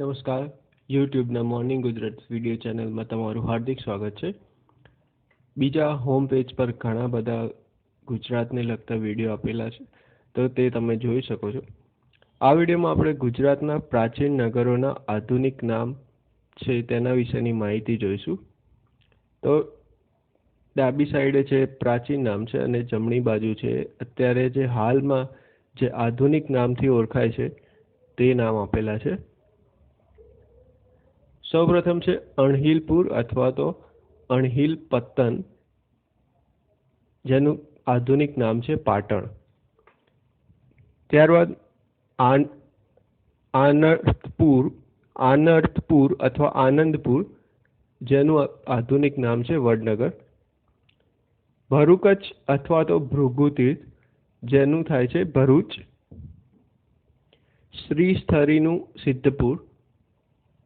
નમસ્કાર, યુટ્યુબના morning Gujarat video ચેનલમાં તમારું હાર્દિક સ્વાગત છે. બીજા હોમ પેજ પર ઘણા બધા ગુજરાતને લગતા વિડીયો આપેલા છે, તો તે તમે જોઈ શકો છો. આ વિડીયોમાં આપણે ગુજરાતના પ્રાચીન નગરોના આધુનિક નામ છે તેના વિશેની માહિતી જોઈશું. તો ડાબી સાઈડે છે પ્રાચીન નામ છે અને જમણી બાજુ છે અત્યારે જે હાલમાં જે આધુનિક નામથી ઓળખાય છે તે નામ આપેલા છે. સૌપ્રથમ છે અણહિલપુર અથવા તો અણહિલ પત્તન, જેનું આધુનિક નામ છે પાટણ. ત્યારબાદ આનર્થપુર અથવા આનંદપુર, જેનું આધુનિક નામ છે વડનગર. ભરૂકચ્છ અથવા તો ભૃગુતીર્થ, જેનું થાય છે ભરૂચ. શ્રીસ્થળીનું સિદ્ધપુર,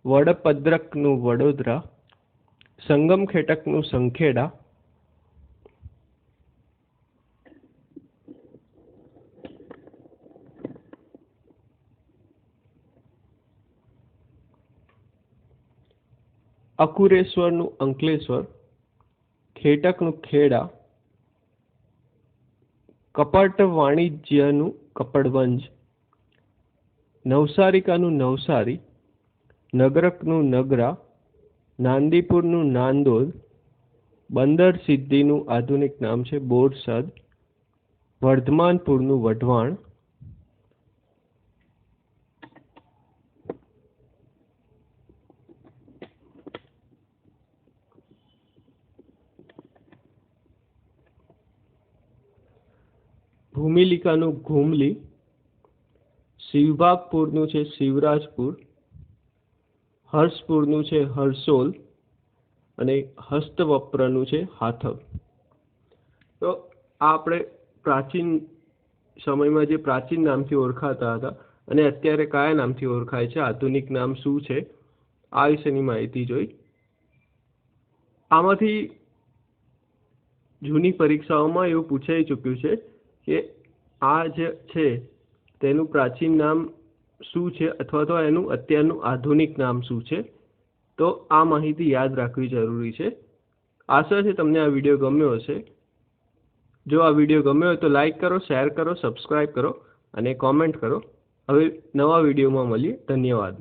વડપદ્રકનું વડોદરા, સંગમખેટકનું સંખેડા, અકુરેશ્વરનું અંકલેશ્વર, ખેટકનું ખેડા, કપટ વાણિજ્યનું કપડવંજ, નવસારિકાનું નવસારી, નગરકનું નગરા, નાંદીપુરનું નાંદોદ, બંદર સિદ્ધિનું આધુનિક નામ છે બોરસદ, વર્ધમાનપુરનું વઢવાણ, ભૂમિલિકાનું ઘુમલી, શિવભાગપુરનું છે શિવરાજપુર, હર્ષપુરનું છે હરસોલ અને હસ્તવપ્રનું છે હાથવ. તો આ આપણે પ્રાચીન સમયમાં જે પ્રાચીન નામથી ઓળખાતા હતા અને અત્યારે કયા નામથી ઓળખાય છે, આધુનિક નામ શું છે, આ વિશેની માહિતી જોઈ. આમાંથી જૂની પરીક્ષાઓમાં એવું પૂછાઈ ચૂક્યું છે કે આ જે છે તેનું પ્રાચીન નામ શું છે અથવા તો એનું અત્યારનું આધુનિક નામ શું છે. તો આ માહિતી યાદ રાખવી જરૂરી છે. આશા છે તમને આ વિડીયો ગમ્યો હશે. જો આ વિડીયો ગમ્યો હોય તો લાઈક કરો, શેર કરો, સબસ્ક્રાઈબ કરો અને કોમેન્ટ કરો. હવે નવા વિડીયોમાં મળીએ. ધન્યવાદ.